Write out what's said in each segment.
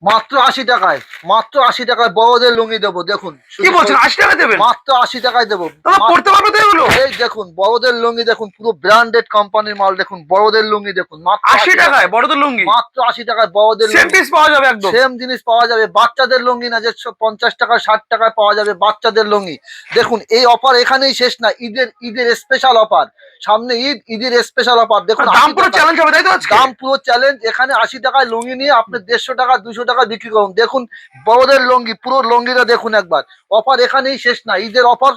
মাত্র 80 টাকায়, মাত্র 80 টাকায় বড়দের লুঙ্গি দেবো। দেখুন কি বলছেন, 80 টাকা দেবেন? মাত্র 80 টাকায় দেবো। পড়তে পারবে তো এগুলো? এই দেখুন বড়দের লুঙ্গি দেখুন, পুরো ব্র্যান্ডেড কোম্পানির মাল। দেখুন বড়দের লুঙ্গি দেখুন, মাত্র 80 টাকায় বড়দের লুঙ্গি, মাত্র 80 টাকায় বড়দের সেম পিস পাওয়া যাবে, একদম সেম জিনিস পাওয়া যাবে। বাচ্চাদের লুঙ্গি না যে 50 টাকা 60 টাকায় পাওয়া যাবে বাচ্চাদের লুঙ্গি। দেখুন এই অফার এখানেই শেষ না, ঈদের স্পেশাল অফার। সামনে ঈদের স্পেশাল অফার। দেখুন দাম পুরো চ্যালেঞ্জ হবে, তাই তো? দাম পুরো চ্যালেঞ্জ। এখানে 80 টাকায় লুঙ্গি নিয়ে আপনি 150 টাকা 200 টাকা বিক্রি করুন। দেখুন বড়দের লুঙ্গি, পুরো লুঙ্গিটা দেখুন একবার। অফার এখানেই শেষ না, ঈদের অফার।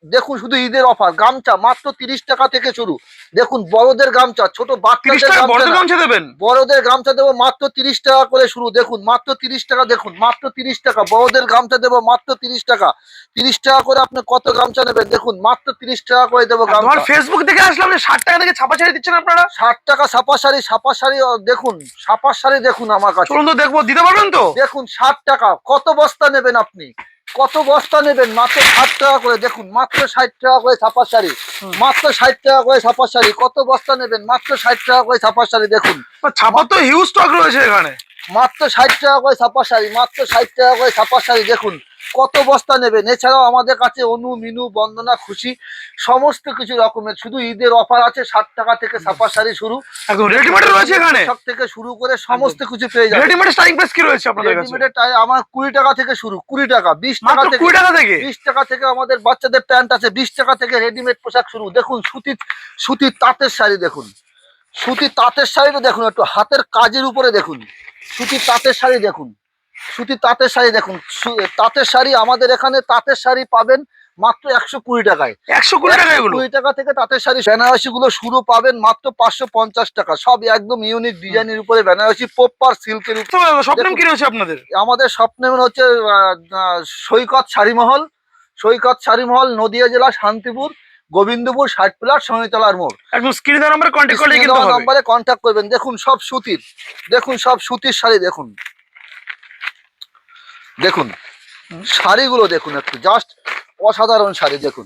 দেখুন শুধু ঈদের অফার। গামছা মাত্র 30 টাকা থেকে শুরু। দেখুন বড়দের গামছা, ছোট বাচ্চাদের গামছা দেবেন, বড়দের গামছা দেবো মাত্র 30 টাকা করে শুরু। দেখুন মাত্র 30 টাকা, দেখুন মাত্র 30 টাকা। বড়দের গামছা দেবো মাত্র 30 টাকা। 30 টাকা করে আপনি কত গামছা নেবেন? দেখুন মাত্র 30 টাকা করে দেবো গামছা। ফেসবুক থেকে আসলাম, 60 টাকা থেকে ছাপা শাড়ি দিচ্ছেন আপনারা। 60 টাকা ছাপা শাড়ি, ছাপা শাড়ি দেখুন, ছাপা শাড়ি দেখুন আমার কাছে। চলুন তো দেখবো, দিতে পারবেন তো? দেখুন 60 টাকা। কত বস্তা নেবেন আপনি? কত বস্তা নেবেন? মাত্র 60 টাকা করে। দেখুন মাত্র 60 টাকা করে ছাপা শাড়ি, মাত্র 60 টাকা করে ছাপা শাড়ি। কত বস্তা নেবেন? মাত্র 60 টাকা করে ছাপা শাড়ি। দেখুন ছাপা তো হিউজ স্টক রয়েছে এখানে। মাত্র 60 টাকা করে ছাপা শাড়ি, মাত্র 60 টাকা করে ছাপা শাড়ি। দেখুন কত বস্তা নেবেন? এছাড়াও আমাদের কাছে অনু, মিনু, বন্দনা, খুশি সমস্ত কিছু রকমের শুধু ঈদের অফার আছে। 60 টাকা থেকে ছাপা শাড়ি শুরু, একদম রেডিমেড রয়েছে এখানে, সব থেকে শুরু করে সমস্ত কিছু পেয়ে যাবেন। রেডিমেড স্টাইলিং প্রাইস কি রয়েছে আপনাদের কাছে? রেডিমেড আমার 20 টাকা থেকে শুরু, 20 টাকা 20 টাকা থেকে, 20 টাকা থেকে 20 টাকা থেকে আমাদের বাচ্চাদের প্যান্ট আছে। 20 টাকা থেকে রেডিমেড পোশাক শুরু। দেখুন সুতির তাঁতের শাড়ি। দেখুন সুতির তাঁতের শাড়িটা দেখুন, একটু হাতের কাজের উপরে দেখুন। সুতির তাঁতের শাড়ি দেখুন, সুতির তাঁতের শাড়ি দেখুন। তাঁতের শাড়ি আমাদের এখানে তাঁতের শাড়ি পাবেন মাত্র 120 টাকায়। 120 টাকা, 120 টাকা থেকে তাঁতের শাড়ি। বেনারসি গুলো শুরু পাবেন মাত্র 550 টাকা। সব একদম ইউনিক ডিজাইনের উপরে বেনারসি, প্রপার সিল্কের উপরে। স্বপ্ন কি রয়েছে আপনাদের? আমাদের স্বপ্নের হচ্ছে সৈকত শাড়িমহল। সৈকত শাড়িমহল, নদিয়া জেলা, শান্তিপুর, গোবিন্দপুর, 60 প্লাট, শনিতলার মোড়। একদম স্ক্রিনে দেওয়া নম্বরে কন্টাক্ট করলে কিন্তু হবে। নম্বরে কন্টাক্ট করবেন। দেখুন সব সুতির, দেখুন সব সুতির শাড়ি। দেখুন দেখুন শাড়িগুলো দেখুন, একটু জাস্ট অসাধারণ শাড়ি। দেখুন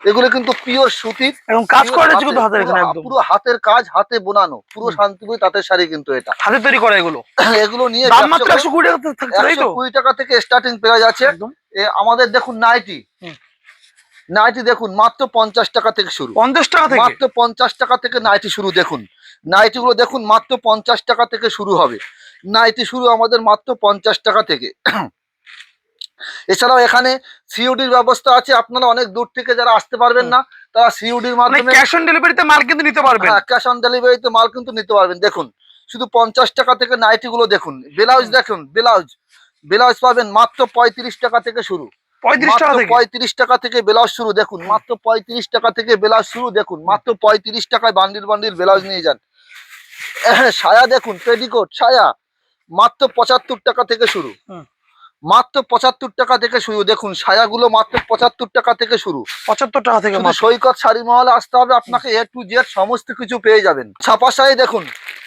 এগুলো কিন্তু পিওর সুতির এবং কাজ করা আছে কিন্তু হাতের, এখানে একদম পুরো হাতের কাজ, হাতে বোনানো, পুরো শান্তিপুর তাঁতের শাড়ি কিন্তু এটা হাতে তৈরি করা। এগুলো এগুলো নিয়ে দাম মাত্র 120 টাকা থাকছে, তাই তো? 120 টাকা থেকে স্টার্টিং প্রাইস আছে একদম। আমাদের দেখুন নাইটি, নাইটি দেখুন মাত্র 50 টাকা থেকে শুরু। 50 টাকা থেকে, মাত্র 50 টাকা থেকে নাইটি শুরু। দেখুন নাইটি গুলো দেখুন মাত্র 50 টাকা থেকে শুরু হবে। নাইটি শুরু আমাদের মাত্র 50 টাকা থেকে। এছাড়াও এখানে সিওডির ব্যবস্থা আছে। আপনারা অনেক দূর থেকে যারা আসতে পারবেন না, তারা সিওডির মাধ্যমে ক্যাশ অন ডেলিভারিতে মাল কিন্তু নিতে পারবেন। হ্যাঁ, ক্যাশ অন ডেলিভারিতে মাল কিন্তু নিতে পারবেন। দেখুন শুধু 50 টাকা থেকে নাইটি গুলো দেখুন। ব্লাউজ দেখুন, ব্লাউজ পাবেন মাত্র 35 টাকা থেকে শুরু। 35 টাকা থেকে, 35 টাকা থেকে ব্লাউজ শুরু। দেখুন মাত্র 35 টাকা থেকে ব্লাউজ শুরু। দেখুন মাত্র 35 টাকায় বান্ডিল বান্ডিল ব্লাউজ নিয়ে যান। সায়া দেখুন, পেটিকোট সায়া মাত্র 75 টাকা থেকে শুরু। মাত্র 75 টাকা থেকে শুরু। দেখুন সায়াগুলো মাত্র 75 টাকা থেকে শুরু। 75 টাকা থেকে। সৈকত শাড়ি মহলে আসতে হবে আপনাকে, A to Z সমস্ত কিছু পেয়ে যাবেন। ছাপা শাড়ি দেখুন,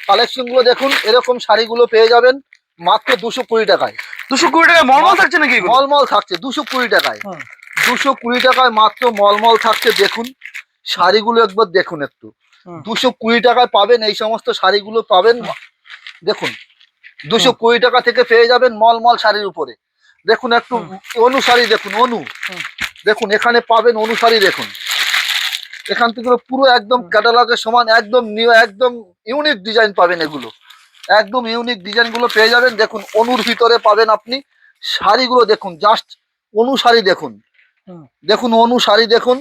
কালেকশন গুলো দেখুন, এরকম শাড়িগুলো পেয়ে যাবেন মাত্র 220 টাকায়। 220 টাকায় মলমল থাকছে নাকি? মলমল থাকছে 220 টাকায়। 220 টাকায় মাত্র মলমল থাকছে। দেখুন শাড়িগুলো একবার দেখুন একটু। 220 টাকায় পাবেন এই সমস্ত শাড়িগুলো পাবেন। দেখুন 220 টাকা থেকে পেয়ে যাবেন মলমল শাড়ির উপরে। দেখুন একটু অনু শাড়ি দেখুন, অনু দেখুন এখানে পাবেন অনু শাড়ি। দেখুন এখান থেকে পুরো একদম ক্যাটালগের সমান, একদম নিউ, একদম ইউনিক ডিজাইন পাবেন। এগুলো একদম ইউনিক ডিজাইন গুলো পেয়ে যাবেন। দেখুন অনুর ভিতরে পাবেন আপনি শাড়িগুলো। দেখুন জাস্ট অনু শাড়ি দেখুন, দেখুন অনু শাড়ি দেখুন,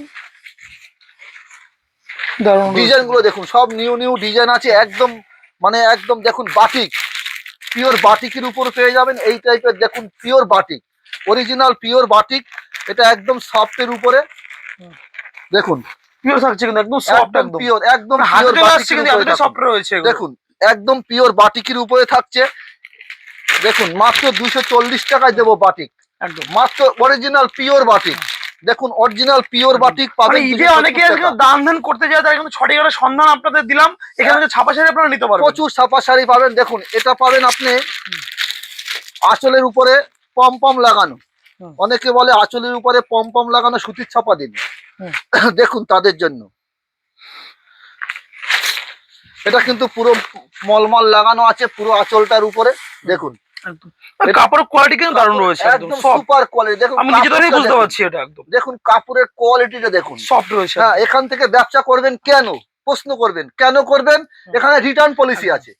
ডিজাইন গুলো দেখুন, সব নিউ নিউ ডিজাইন আছে। একদম মানে একদম দেখুন বাটিক, পিওর বাটিকের উপর পেয়ে যাবেন এই টাইপের। দেখুন pure batik, original pure batik. এটা একদম সফটের উপরে। দেখুন পিওর থাকছে কিন্তু একদম সফট, একদম পিওর, একদম পিওর বাটিকের সফট রয়েছে। দেখুন একদম পিওর বাটিকের উপরে থাকছে। দেখুন মাত্র 240 টাকায় দেবো বাটিক, একদম মাত্র অরিজিনাল পিওর বাটিক। দেখুন অরিজিনাল পিওর বাটিক পাবেন। ঈদে অনেকে দান ধান করতে যায়, তাই কিন্তু সঠিক সন্ধান আপনাদের দিলাম। এখানে ছাপা শাড়ি আপনারা নিতে পারবেন, প্রচুর ছাপা শাড়ি পাবেন। দেখুন এটা পাবেন আপনি আঁচলের উপরে পম পম লাগানো। অনেকে বলে আঁচলের উপরে পম পম লাগানো সুতির ছাপা দিন। দেখুন তাদের জন্য এটা কিন্তু পুরো মলমল লাগানো আছে পুরো আঁচলটার উপরে। দেখুন একদম কাপড়ের কোয়ালিটি কিন্তু দারুণ রয়েছে, একদম একদম সফট। Super quality. দেখুন আমি নিজে ধরেই কাপড়টা বুঝতে দেখুন। পারছি এটা একদম দেখুন কাপড়ের কোয়ালিটিটা দেখুন। সফট রয়েছে। হ্যাঁ, এখান থেকে ব্যবসা করবেন কেন, প্রশ্ন করবেন কেন করবেন, এখানে রিটার্ন পলিসি আছে।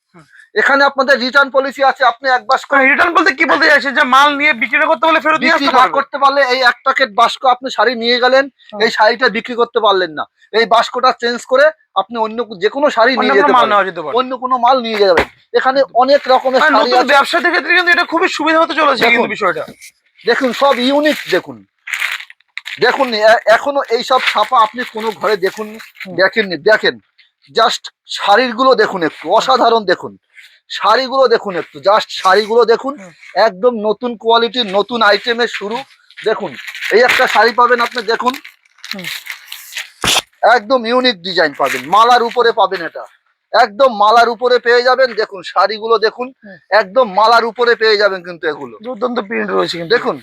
এখানে আপনাদের রিটার্ন পলিসি আছে। আপনি এক বাস্ক রিটার্ন বলতে কি বলতে চাইছেন, যে মাল নিয়ে বিক্রি না করতে বলে ফেরত নিয়ে বিক্রি আসতে না পারবে? করতে পারলে, এই এক প্যাকেট বাস্ক আপনি শাড়ি নিয়ে গেলেন, এই শাড়িটা বিক্রি করতে পারলেন না, এই বাস্কটা চেঞ্জ করে আপনি অন্য যে কোনো শাড়ি অন্য নিয়ে কোনো যেতে মাল পারেন, নেওয়া যেতে পারে। অন্য কোনো মাল নিয়ে যাবেন। এখানে অনেক রকমের মানে শাড়ি নতুন আছে। ব্যবসায়ীদের ক্ষেত্রে কিন্তু এটা খুবই সুবিধা হতে চলেছে দেখুন। কিন্তু বিষয়টা। দেখুন সব ইউনিক। দেখুন দেখুন এখনো এইসব ছাপা আপনি কোনো ঘরে দেখুন, দেখেননি। দেখেন জাস্ট শাড়িগুলো দেখুন, একটু অসাধারণ। দেখুন শাড়িগুলো দেখুন, একটু জাস্ট শাড়িগুলো দেখুন, একদম নতুন কোয়ালিটির, নতুন আইটেমের শুরু। দেখুন এই একটা শাড়ি পাবেন আপনি, দেখুন একদম ইউনিক ডিজাইন পাবেন, মালার উপরে পাবেন, এটা একদম মালার উপরে পেয়ে যাবেন। দেখুন শাড়িগুলো দেখুন, একদম মালার উপরে পেয়ে যাবেন কিন্তু এগুলো। দুর্দান্ত প্রিন্ট রয়েছে কিন্তু। দেখুন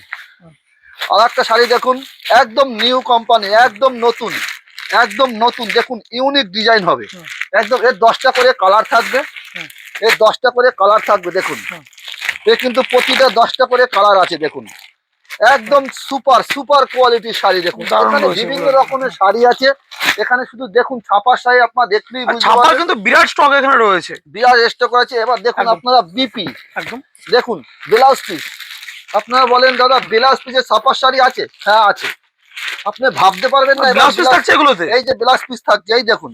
আর একটা শাড়ি দেখুন, একদম নিউ কোম্পানি, একদম নতুন, একদম নতুন। দেখুন ইউনিক ডিজাইন হবে একদম। এর 10টা করে কালার থাকবে, এর 10টা করে কালার থাকবে। দেখুন এর কিন্তু প্রতিটা 10টা করে কালার আছে। দেখুন একদম সুপার সুপার কোয়ালিটির শাড়ি। দেখুন দারুণ এখানে রয়েছে বিভিন্ন এগুলো। রকমের শাড়ি আছে। এখানে শুধু দেখুন ছাপার শাড়ি আপনার দেখলেই আর বুঝতে ছাপার পারবেন। কিন্তু বিরাট স্টক এখানে রয়েছে। বিরাট স্টক আছে। এবার দেখুন একদম। আপনারা বিপি, একদম দেখুন ব্লাউজ পিস। আপনারা বলেন দাদা ব্লাউজ পিসের ছাপার শাড়ি আছে? হ্যাঁ আছে। আপনি ভাবতে পারবেন না। ব্লাউজ পিস থাকছে এগুলোতে। এই যে ব্লাউজ পিস থাকছে, এই দেখুন,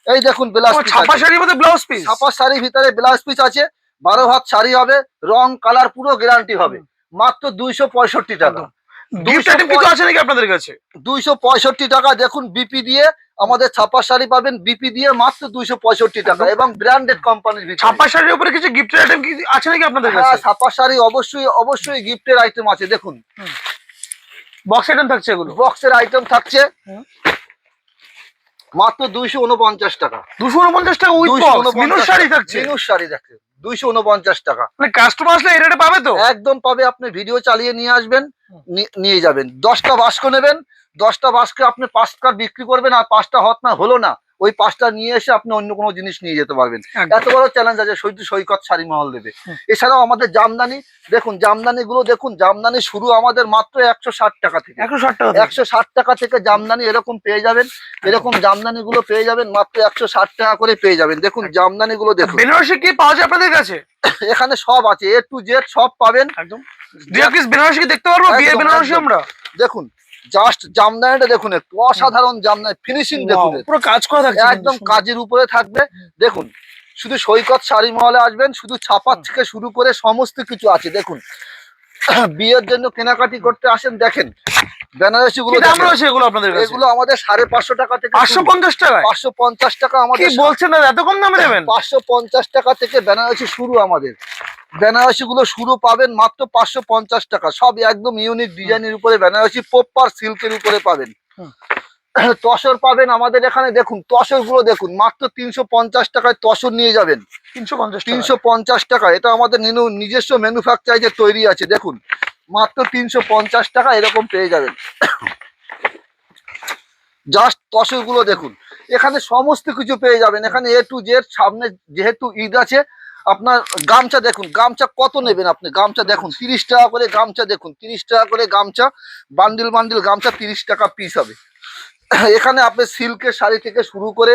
এই দেখুন ব্লাউজ পিস। ছাপা শাড়ির মধ্যে ব্লাউজ পিস। ছাপা শাড়ির ভিতরে ব্লাউজ পিস আছে। 12 হাত শাড়ি হবে, রং কালার পুরো গ্যারান্টি হবে, মাত্র 265 টাকা। গিফট আইটেম কিছু আছে নাকি আপনাদের কাছে? 265 টাকা। দেখুন বিপি দিয়ে আমাদের ছাপা শাড়ি পাবেন, বিপি দিয়ে মাত্র 265 টাকা, এবং ব্র্যান্ডেড কোম্পানির ভিতরে। ছাপা শাড়ির উপরে কিছু গিফট আইটেম কি আছে নাকি আপনাদের হ্যাঁ, কাছে? ছাপা শাড়ি অবশ্যই অবশ্যই গিফটের আইটেম আছে। দেখুন বক্স আইটেম থাকছে এগুলো। বক্সের আইটেম থাকছে মাত্র 249 টাকা। 249 টাকা উইথ বক্স মিনুর শাড়ি থাকছে। মিনুর শাড়ি দেখে 249 টাকা। মানে কাস্টমার আসলে এই রেটে পাবে তো? একদম পাবে। আপনি ভিডিও চালিয়ে নিয়ে আসবেন, নিয়ে যাবেন। 10টা বাস্ক নেবেন, 10টা বাস্কে আপনি 5টা বিক্রি করবেন, আর 5টা হত না হলো না, ওই 5টা নিয়ে এসে আপনি অন্য কোনো জিনিস নিয়ে যেতে পারবেন। এত বড় চ্যালেঞ্জ আছে সৈকত শাড়ি মহল দেবে। এছাড়াও আমাদের জামদানি, দেখুন জামদানি গুলো দেখুন, জামদানি শুরু আমাদের মাত্র 160 টাকা থেকে। 160 টাকা। 160 টাকা থেকে জামদানি এরকম পেয়ে যাবেন। এরকম জামদানি গুলো পেয়ে যাবেন মাত্র 160 টাকা করে পেয়ে যাবেন। দেখুন জামদানি গুলো দেখুন। বেনারসি কি পাওয়া যায় আপনাদের কাছে? এখানে সব আছে, A to Z সব পাবেন। একদম। দুই পিস বেনারসি কি দেখতে পারবো? বিয়ের একদম, বেনারসি একদম। আমরা। দেখুন জাস্ট জামদানিটা দেখুন, একটু অসাধারণ জামদানি, ফিনিশিং দেখুন, পুরো কাজ করা থাকছে একদম কাজের উপরে থাকবে। দেখুন শুধু সৈকত শাড়ি মহলে আসবেন, শুধু ছাপার থেকে শুরু করে সমস্ত কিছু আছে। দেখুন বিয়ের জন্য কেনাকাটি করতে আসেন, দেখেন বেনারসি গুলো। দাম রয়েছে এগুলো আপনাদের কাছে? এগুলো আমাদের 550 টাকা থেকে 550 টাকা। 550 টাকা কি আমাদের। বলছেন না, এত কম দামে দেবেন? 550 টাকা থেকে বেনারসি শুরু আমাদের। বেনারসি গুলো শুরু পাবেন মাত্র 550 টাকা। সব একদম ইউনিক ডিজাইনের উপরে বেনারসি, প্রপার সিল্কের উপরে পাবেন। তসর পাবেন আমাদের এখানে। দেখুন তসর গুলো দেখুন, মাত্র 350 টাকায় তসর নিয়ে যাবেন। 350 টাকা। এটা আমাদের নিজস্ব ম্যানুফ্যাকচারে তৈরি আছে। দেখুন মাত্র 350 টাকা এরকম পেয়ে যাবেন। জাস্ট তসর গুলো দেখুন, এখানে সমস্ত কিছু পেয়ে যাবেন। এখানে A to Z। সামনে যেহেতু ঈদ আছে, আপনার গামছা দেখুন, গামছা কত নেবেন আপনি? গামছা দেখুন 30 টাকা করে গামছা। দেখুন 30 টাকা করে গামছা, বান্ডিল বান্ডিল গামছা 30 টাকা পিস হবে। এখানে আপনি সিল্কের শাড়ি থেকে শুরু করে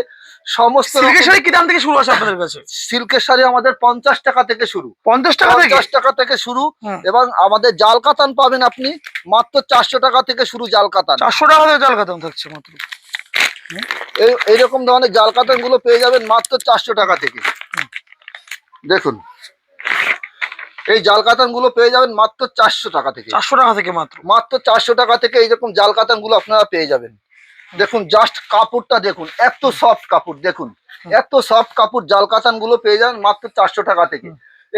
সমস্ত সিল্কের শাড়ি কি দাম থেকে শুরু আছে আপনাদের কাছে? সিল্কের শাড়ি আমাদের 50 টাকা থেকে শুরু। 50 টাকা থেকে? 50 টাকা থেকে শুরু। এবং আমাদের জাল কাতান পাবেন আপনি মাত্র 400 টাকা থেকে শুরু। জাল কাতান 400 টাকা থেকে জাল কাতান থাকছে মাত্র। এইরকম ধরনের জাল কাতান গুলো পেয়ে যাবেন মাত্র 400 টাকা থেকে। দেখুন এই জাল কাতান গুলো পেয়ে যাবেন মাত্র 400 টাকা থেকে। 400 টাকা থেকে মাত্র? মাত্র 400 টাকা থেকে এইরকম জাল কাতান গুলো আপনারা পেয়ে যাবেন। দেখুন জাস্ট কাপড়টা দেখুন, এত সফট কাপড়। দেখুন এত সফট কাপড়, জাল কাতান গুলো পেয়ে যাবেন মাত্র 400 টাকা থেকে।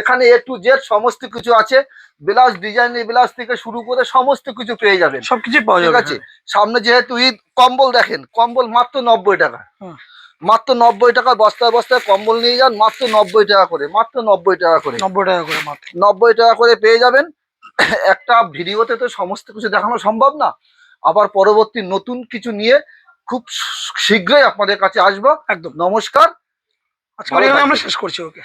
এখানে A to Z সমস্ত কিছু আছে। ব্লাউজ ডিজাইন, ব্লাউজ থেকে শুরু করে সমস্ত কিছু পেয়ে যাবেন। সবকিছু পাওয়া যাবে। ঠিক আছে। সামনে যেহেতু ঈদ, কম্বল দেখেন, কম্বল মাত্র 90 টাকা। মাত্র 90 টাকা। বস্তায় বস্তায় কম্বল নিয়ে যান, মাত্র 90 টাকা করে। মাত্র 90 টাকা করে। 90 টাকা করে মাত্র। 90 টাকা করে পেয়ে যাবেন। একটা ভিডিওতে তো সমস্ত কিছু দেখানো সম্ভব না। আবার পরবর্তী নতুন কিছু নিয়ে খুব শীঘ্রই আপনাদের কাছে আসবো। একদম। নমস্কার। আজকে আমরা শেষ করছি। ওকে।